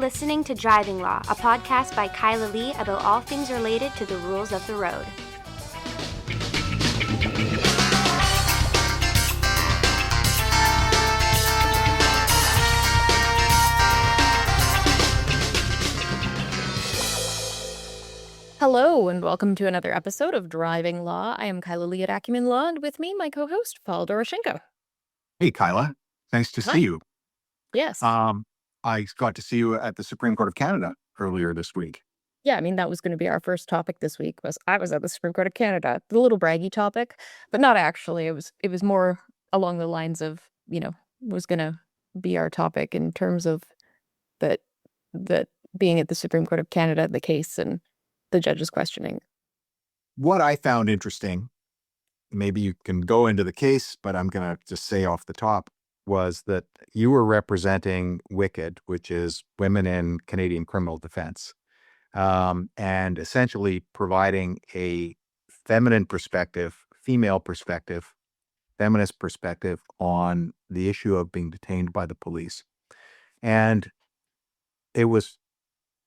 listening to Driving Law, a podcast by Kyla Lee about all things related to the rules of the road. Hello, and welcome to another episode of Driving Law. I am Kyla Lee at Acumen Law, and with me, my co-host, Paul Doroshenko. Hey, Kyla. Nice to see you. Yes. I got to see you at the Supreme Court of Canada earlier this week. Yeah, I mean, that was going to be our first topic this week. I was at the Supreme Court of Canada. The little braggy topic, but not actually. It was more along the lines of, was going to be our topic in terms of that being at the Supreme Court of Canada, the case, and the judge's questioning. What I found interesting, maybe you can go into the case, but I'm going to just say off the top, was that you were representing WiCCD, which is Women in Canadian Criminal Defense, and essentially providing a feminine perspective, female perspective, feminist perspective on the issue of being detained by the police. And it was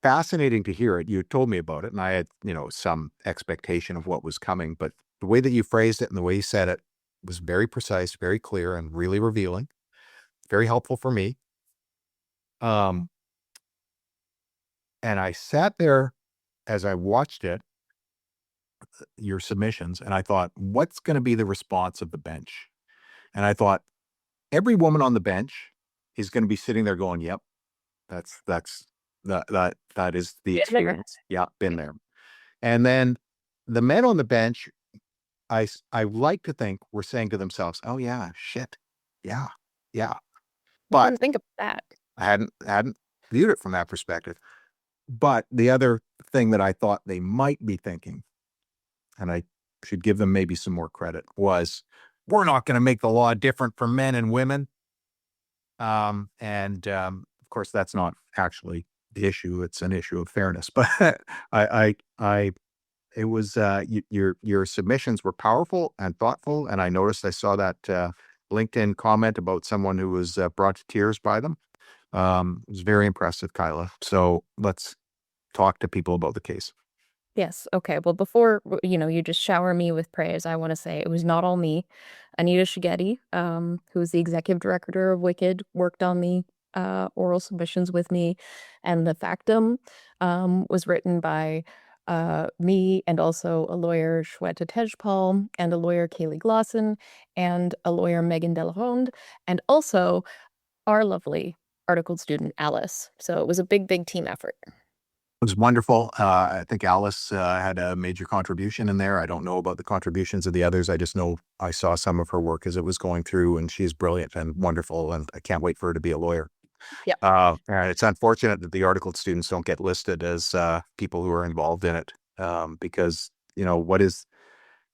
fascinating to hear it. You told me about it, and I had, some expectation of what was coming, but the way that you phrased it and the way you said it was very precise, very clear, and really revealing. Very helpful for me. And I sat there as I watched it, your submissions, and I thought, what's going to be the response of the bench? And I thought, every woman on the bench is going to be sitting there going, yep, that is the experience. Yeah, been there. And then the men on the bench, I like to think were saying to themselves, oh yeah, shit. Yeah. But I didn't think of that. I hadn't viewed it from that perspective. But the other thing that I thought they might be thinking, and I should give them maybe some more credit, was we're not going to make the law different for men and women. Of course, that's not actually the issue. It's an issue of fairness. But it was your submissions were powerful and thoughtful, and I saw that LinkedIn comment about someone who was brought to tears by them. It was very impressive, Kyla. So let's talk to people about the case. Yes. Okay. Well, before, you just shower me with praise, I want to say it was not all me. Anita Shigetti, who is the executive director of WiCCD, worked on the oral submissions with me. And the factum was written by me and also a lawyer, Shweta Tejpal, and a lawyer, Kaylee Glosson, and a lawyer, Megan Delaronde, and also our lovely articled student, Alice. So it was a big, big team effort. It was wonderful. I think Alice had a major contribution in there. I don't know about the contributions of the others. I just know I saw some of her work as it was going through, and she's brilliant and wonderful, and I can't wait for her to be a lawyer. Yeah. It's unfortunate that the articled students don't get listed as people who are involved in it, because,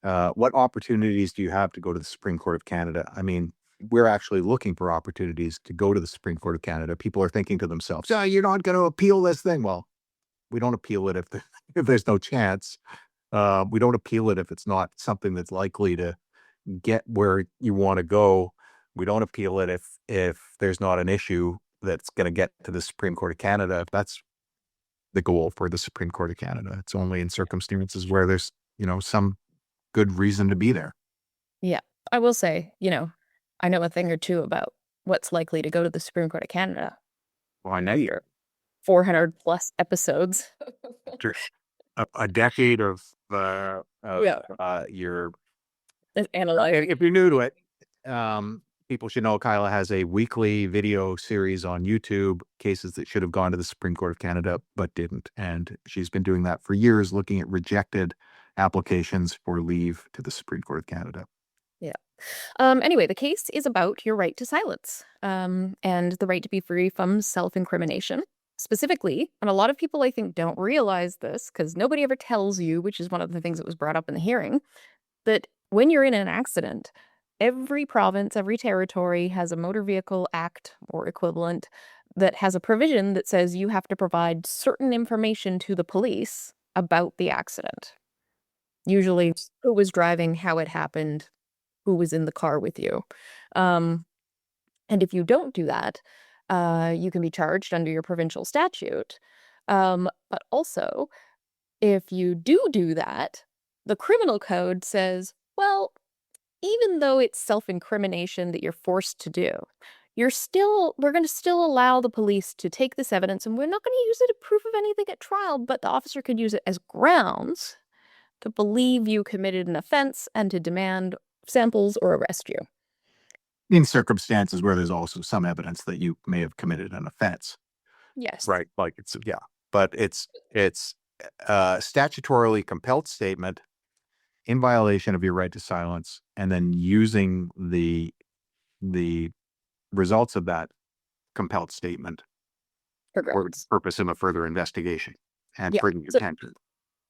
what opportunities do you have to go to the Supreme Court of Canada? I mean, we're actually looking for opportunities to go to the Supreme Court of Canada. People are thinking to themselves, you're not going to appeal this thing. Well, we don't appeal it if there's no chance. We don't appeal it if it's not something that's likely to get where you want to go. We don't appeal it if there's not an issue that's going to get to the Supreme Court of Canada. That's the goal for the Supreme Court of Canada. It's only in circumstances where there's, some good reason to be there. Yeah. I will say, I know a thing or two about what's likely to go to the Supreme Court of Canada. Well, I know you're 400 plus episodes. a decade of your analyze. If you're new to it, people should know Kyla has a weekly video series on YouTube, cases that should have gone to the Supreme Court of Canada but didn't. And she's been doing that for years, looking at rejected applications for leave to the Supreme Court of Canada. Yeah. Anyway, the case is about your right to silence and the right to be free from self-incrimination. Specifically, and a lot of people, I think, don't realize this because nobody ever tells you, which is one of the things that was brought up in the hearing, that when you're in an accident, every province, every territory has a motor vehicle act or equivalent that has a provision that says you have to provide certain information to the police about the accident. Usually who was driving, how it happened, who was in the car with you. And if you don't do that, you can be charged under your provincial statute. But also, if you do that, the criminal code says, well, even though it's self-incrimination that you're forced to do, we're going to still allow the police to take this evidence, and we're not going to use it as proof of anything at trial, but the officer could use it as grounds to believe you committed an offense and to demand samples or arrest you. In circumstances where there's also some evidence that you may have committed an offense. Yes. Right. Like but it's a statutorily compelled statement in violation of your right to silence, and then using the results of that compelled statement For for grounds. the purpose of a further investigation and Yeah. bringing So- attention.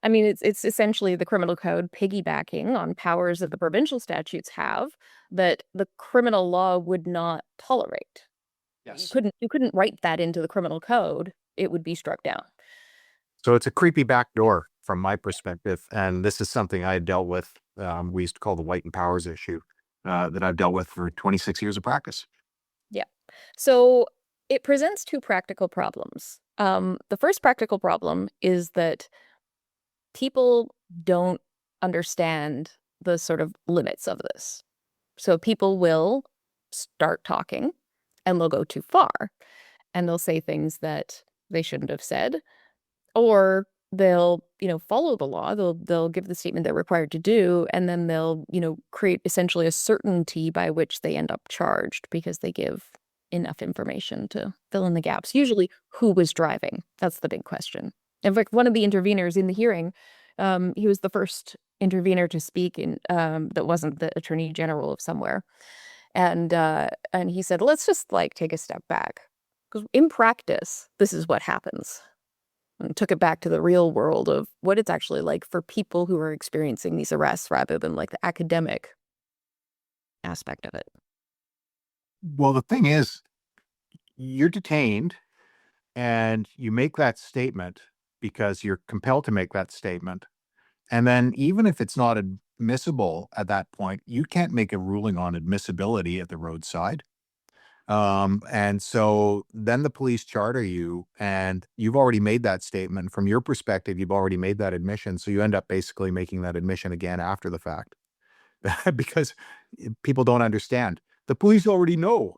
I mean, it's essentially the criminal code piggybacking on powers that the provincial statutes have that the criminal law would not tolerate. Yes. You couldn't write that into the criminal code. It would be struck down. So it's a creepy backdoor from my perspective, and this is something I dealt with. We used to call the white and powers issue that I've dealt with for 26 years of practice. Yeah. So it presents two practical problems. The first practical problem is that people don't understand the sort of limits of this. So people will start talking and they'll go too far and they'll say things that they shouldn't have said, or they'll, follow the law. They'll give the statement they're required to do, and then they'll, create essentially a certainty by which they end up charged because they give enough information to fill in the gaps. Usually who was driving? That's the big question. In fact, one of the interveners in the hearing, he was the first intervener to speak in that wasn't the attorney general of somewhere. And he said, let's just take a step back. Because in practice, this is what happens. And took it back to the real world of what it's actually like for people who are experiencing these arrests rather than the academic aspect of it. Well, the thing is, you're detained and you make that statement because you're compelled to make that statement. And then even if it's not admissible at that point, you can't make a ruling on admissibility at the roadside. And so then the police charter you, and you've already made that statement. From your perspective, you've already made that admission. So you end up basically making that admission again after the fact because people don't understand. The police already know.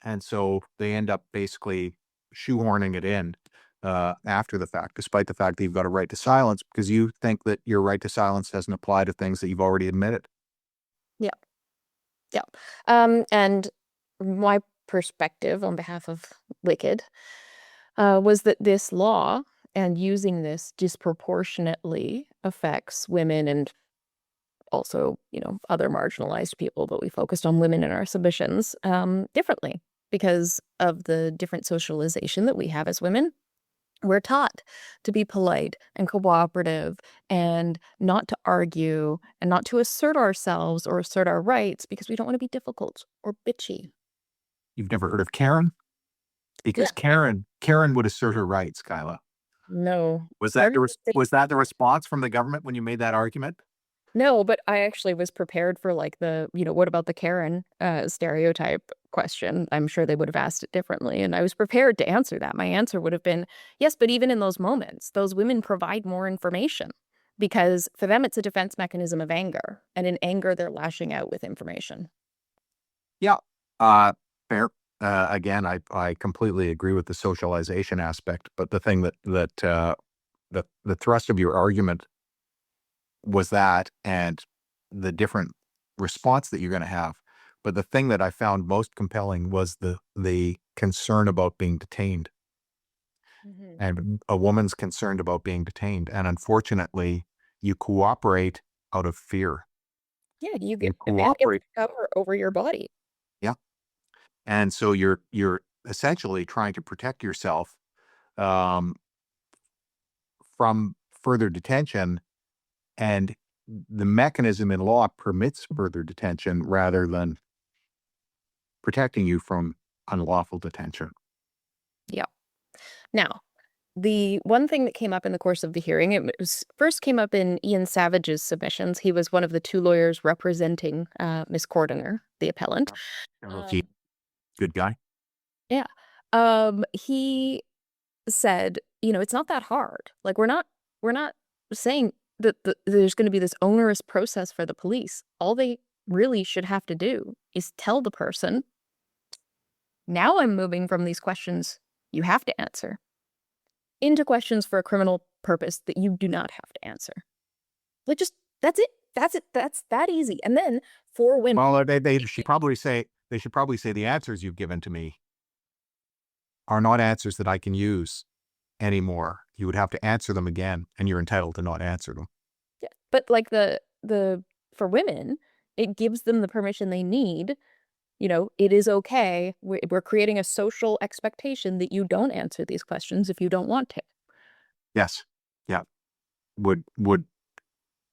And so they end up basically shoehorning it in after the fact, despite the fact that you've got a right to silence, because you think that your right to silence doesn't apply to things that you've already admitted. Yeah. Yeah. And my perspective on behalf of WiCCD was that this law and using this disproportionately affects women and also, other marginalized people, but we focused on women in our submissions differently because of the different socialization that we have as women. We're taught to be polite and cooperative and not to argue and not to assert ourselves or assert our rights because we don't want to be difficult or bitchy. You've never heard of Karen? Because Karen would assert her rights, Kyla. No. Was that the response from the government when you made that argument? No, but I actually was prepared for the, what about the Karen stereotype question? I'm sure they would have asked it differently. And I was prepared to answer that. My answer would have been, yes, but even in those moments, those women provide more information because for them, it's a defense mechanism of anger. And in anger, they're lashing out with information. Yeah, fair. Again, I completely agree with the socialization aspect, but the thing that the thrust of your argument was that, and the different response that you're going to have. But the thing that I found most compelling was the concern about being detained. Mm-hmm. And a woman's concerned about being detained. And unfortunately, you cooperate out of fear. Yeah, you cooperate cover over your body. Yeah. And so you're essentially trying to protect yourself from further detention, and the mechanism in law permits further detention rather than protecting you from unlawful detention. Yeah. Now, the one thing that came up in the course of the hearing, first came up in Ian Savage's submissions. He was one of the two lawyers representing Ms. Cordiner, the appellant. Good guy. Yeah. He said, it's not that hard. Like, we're not saying that there's going to be this onerous process for the police. All they really should have to do is tell the person, now I'm moving from these questions you have to answer into questions for a criminal purpose that you do not have to answer. Like, just, that's it. That's it. That's that easy. And then for women. Well, they should probably say the answers you've given to me are not answers that I can use anymore. You would have to answer them again, and you're entitled to not answer them. Yeah. But like for women, it gives them the permission they need. It is okay. We're creating a social expectation that you don't answer these questions if you don't want to. Yes. Yeah. Would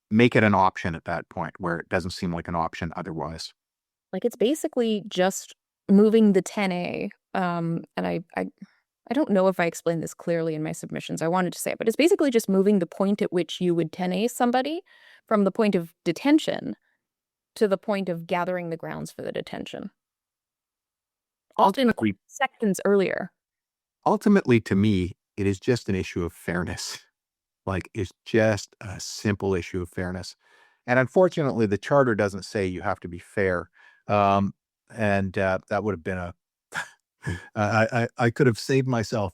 make it an option at that point where it doesn't seem like an option otherwise. Like, it's basically just moving the 10A. And I don't know if I explained this clearly in my submissions. I wanted to say it, but it's basically just moving the point at which you would 10A somebody from the point of detention to the point of gathering the grounds for the detention. Often seconds earlier. Ultimately, to me, it is just an issue of fairness. Like, it's just a simple issue of fairness. And unfortunately, the charter doesn't say you have to be fair. And that would have been I could have saved myself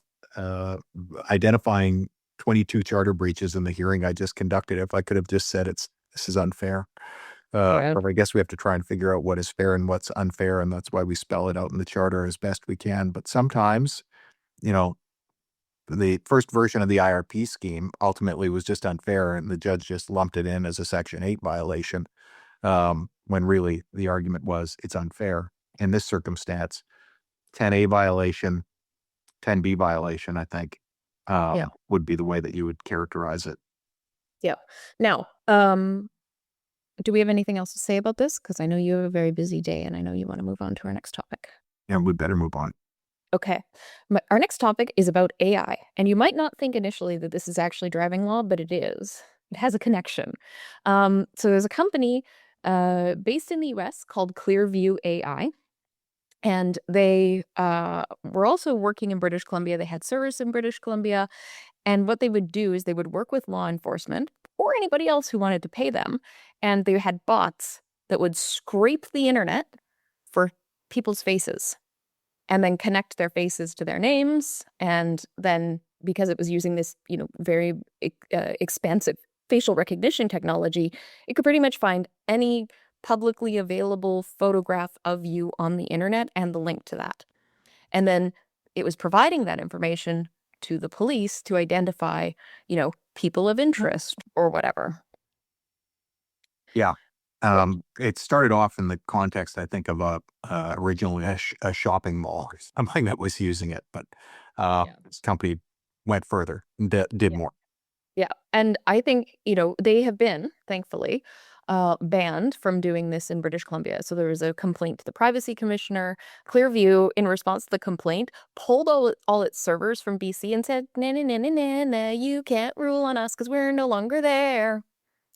identifying 22 charter breaches in the hearing I just conducted if I could have just said this is unfair. But I guess we have to try and figure out what is fair and what's unfair, and that's why we spell it out in the charter as best we can. But sometimes, the first version of the IRP scheme ultimately was just unfair, and the judge just lumped it in as a Section 8 violation, when really the argument was it's unfair. In this circumstance, 10A violation, 10B violation, I think, would be the way that you would characterize it. Yeah. Now, do we have anything else to say about this? Because I know you have a very busy day, and I know you want to move on to our next topic. Yeah, we better move on. Okay. Our next topic is about AI. And you might not think initially that this is actually driving law, but it is. It has a connection. So there's a company based in the US called Clearview AI. And they were also working in British Columbia. They had servers in British Columbia. And what they would do is they would work with law enforcement or anybody else who wanted to pay them. And they had bots that would scrape the internet for people's faces and then connect their faces to their names. And then, because it was using this, very expansive facial recognition technology, it could pretty much find any publicly available photograph of you on the internet and the link to that. And then it was providing that information to the police to identify, people of interest or whatever. Yeah. It started off in the context, I think, of originally a shopping mall or something that was using it, but this company went further and did more. Yeah. And I think, they have been, thankfully, banned from doing this in British Columbia. So there was a complaint to the privacy commissioner. Clearview, in response to the complaint, pulled all its servers from BC and said, nah, you can't rule on us because we're no longer there.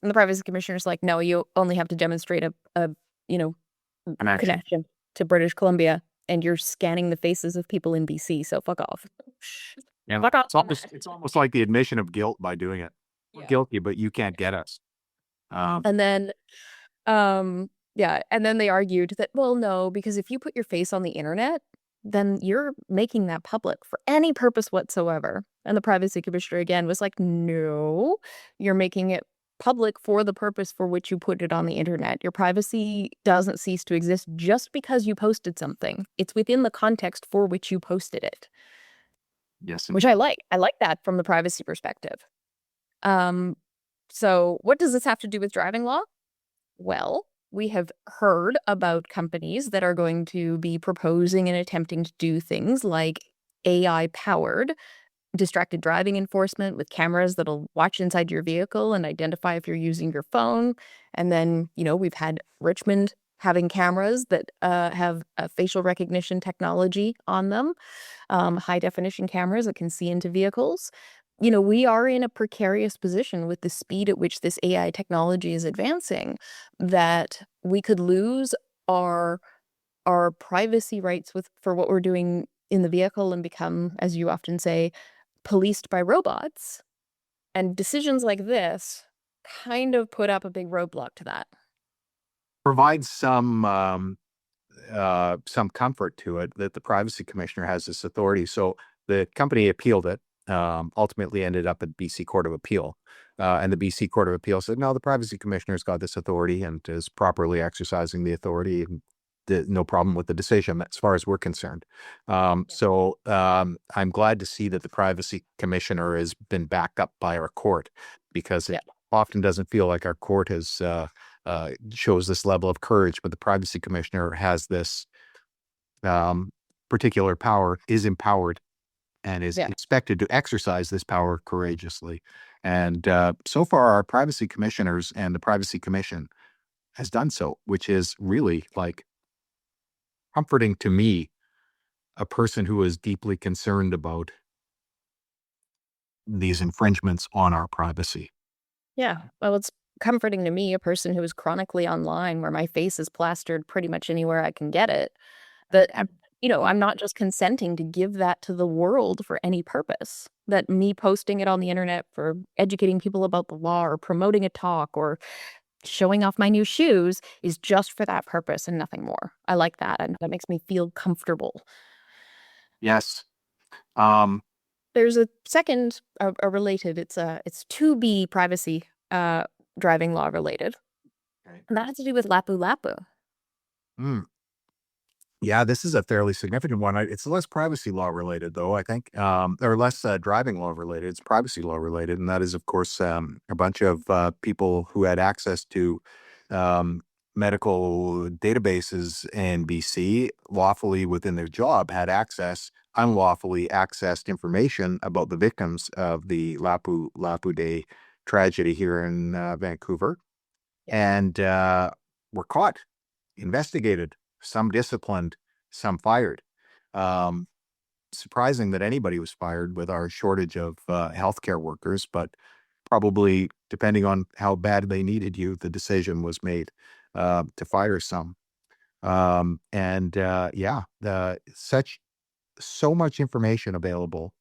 And the privacy commissioner's like, no, you only have to demonstrate a connection to British Columbia, and you're scanning the faces of people in BC, so fuck off. Yeah, fuck off. It's almost like the admission of guilt by doing it. We're guilty, but you can't get us. And then, and then they argued that, well, no, because if you put your face on the internet, then you're making that public for any purpose whatsoever. And the privacy commissioner again was like, no, you're making it public for the purpose for which you put it on the internet. Your privacy doesn't cease to exist just because you posted something. It's within the context for which you posted it. Yes. Which I like. I like that from the privacy perspective. So what does this have to do with driving law? Well, we have heard about companies that are going to be proposing and attempting to do things like AI-powered distracted driving enforcement with cameras that'll watch inside your vehicle and identify if you're using your phone. And then, we've had Richmond having cameras that have facial recognition technology on them, high definition cameras that can see into vehicles. We are in a precarious position with the speed at which this AI technology is advancing, that we could lose our privacy rights for what we're doing in the vehicle and become, as you often say, policed by robots. And decisions like this kind of put up a big roadblock to that. Provides some comfort to it that the privacy commissioner has this authority. So the company appealed it, ultimately ended up at BC Court of Appeal. And the BC Court of Appeal said, no, the privacy commissioner's got this authority and is properly exercising the authority. And no problem with the decision as far as we're concerned. So I'm glad to see that the privacy commissioner has been backed up by our court, because it often doesn't feel like our court has shows this level of courage, but the privacy commissioner has this particular power, is empowered, and is expected to exercise this power courageously. And so far, our privacy commissioners and the privacy commission has done so, which is really like comforting to me, a person who is deeply concerned about these infringements on our privacy. Yeah, well, it's comforting to me, a person who is chronically online, where my face is plastered pretty much anywhere I can get it, that I'm not just consenting to give that to the world for any purpose, that me posting it on the internet for educating people about the law or promoting a talk or showing off my new shoes is just for that purpose and nothing more. I like that, and that makes me feel comfortable. Yes. There's a second, a related, it's 2B privacy driving law related. Okay. And that has to do with Lapu-Lapu. Yeah, this is a fairly significant one. It's less privacy law related, though, I think, or less driving law related. It's privacy law related. And that is, of course, a bunch of people who had access to medical databases in BC lawfully within their job, had unlawfully accessed information about the victims of the Lapu-Lapu Day tragedy here in Vancouver, and were caught, investigated, some disciplined, some fired. Surprising that anybody was fired with our shortage of healthcare workers, but probably, depending on how bad they needed you, the decision was made to fire some. So much information available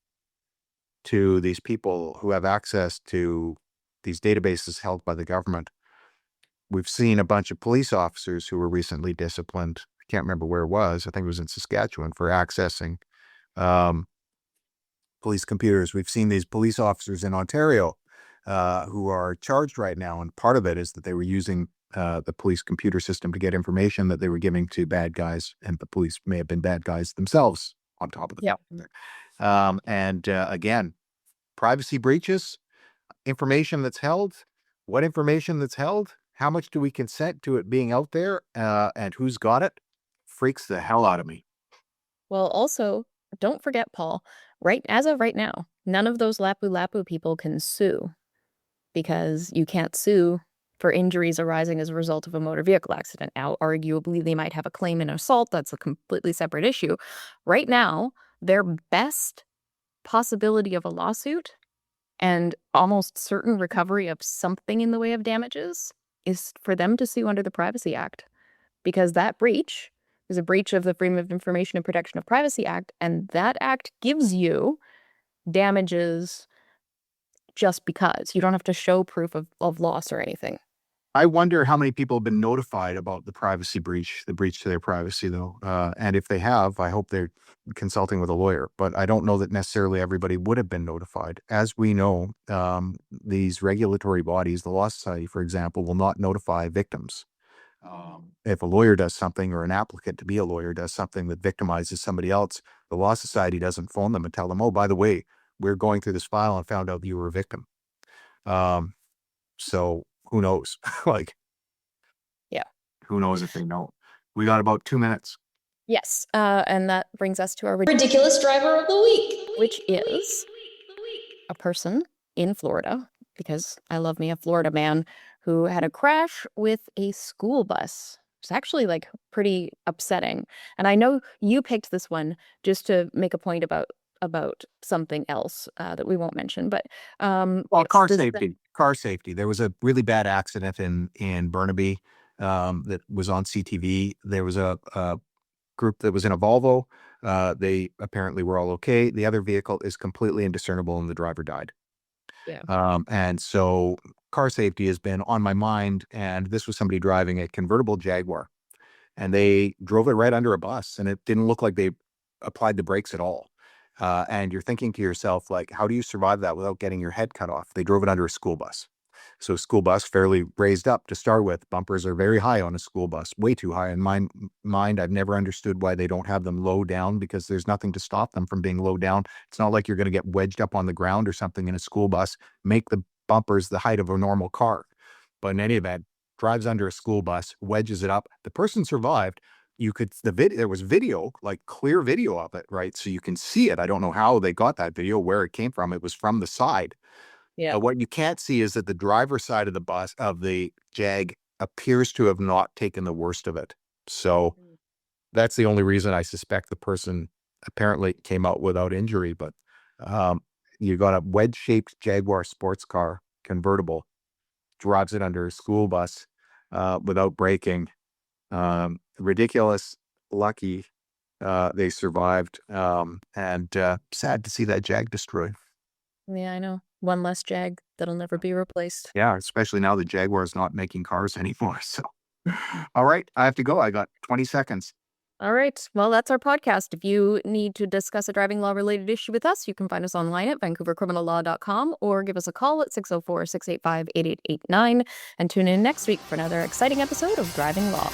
to these people who have access to these databases held by the government. We've seen a bunch of police officers who were recently disciplined. I can't remember where it was. I think it was in Saskatchewan, for accessing police computers. We've seen these police officers in Ontario who are charged right now. And part of it is that they were using the police computer system to get information that they were giving to bad guys. And the police may have been bad guys themselves on top of the again, privacy breaches, information that's held, what information that's held, how much do we consent to it being out there, and who's got it, freaks the hell out of me. Well, also, don't forget, Paul, as of right now, none of those Lapu-Lapu people can sue, because you can't sue for injuries arising as a result of a motor vehicle accident. Now, arguably, they might have a claim in assault. That's a completely separate issue. Right now, their best possibility of a lawsuit and almost certain recovery of something in the way of damages is for them to sue under the Privacy Act, because that breach is a breach of the Freedom of Information and Protection of Privacy Act, and that act gives you damages just because. You don't have to show proof of loss or anything. I wonder how many people have been notified about the breach to their privacy, though. And if they have, I hope they're consulting with a lawyer. But I don't know that necessarily everybody would have been notified. As we know, these regulatory bodies, the Law Society, for example, will not notify victims. If a lawyer does something, or an applicant to be a lawyer does something that victimizes somebody else, the Law Society doesn't phone them and tell them, oh, by the way, we're going through this file and found out you were a victim. So who knows? Who knows if they know? We got about 2 minutes. Yes. And that brings us to our ridiculous driver of the week, which is a person in Florida, because I love me a Florida man, who had a crash with a school bus. It's actually pretty upsetting. And I know you picked this one just to make a point about something else that we won't mention, but car safety. There was a really bad accident in Burnaby that was on CTV. There was a group that was in a Volvo They apparently were all okay. The other vehicle is completely indiscernible and the driver died. Yeah. And so car safety has been on my mind. And this was somebody driving a convertible Jaguar, and they drove it right under a bus, and it didn't look like they applied the brakes at all. And you're thinking to yourself, like, how do you survive that without getting your head cut off? They drove it under a school bus. So school bus fairly raised up to start with. Bumpers are very high on a school bus, way too high. In my mind, I've never understood why they don't have them low down, because there's nothing to stop them from being low down. It's not like you're going to get wedged up on the ground or something in a school bus. Make the bumpers the height of a normal car. But in any event, drives under a school bus, wedges it up. The person survived. There was video, like clear video of it, right? So you can see it. I don't know how they got that video, where it came from. It was from the side. Yeah. What you can't see is that the driver's side of the bus, of the Jag, appears to have not taken the worst of it. So that's the only reason I suspect the person apparently came out without injury. But you got a wedge-shaped Jaguar sports car, convertible, drives it under a school bus without braking. Ridiculous. Lucky they survived. And sad to see that Jag destroyed. Yeah, I know. One less Jag that'll never be replaced. Yeah, especially now that Jaguar is not making cars anymore. So, all right, I have to go. I got 20 seconds. All right. Well, that's our podcast. If you need to discuss a driving law related issue with us, you can find us online at vancouvercriminallaw.com or give us a call at 604-685-8889 and tune in next week for another exciting episode of Driving Law.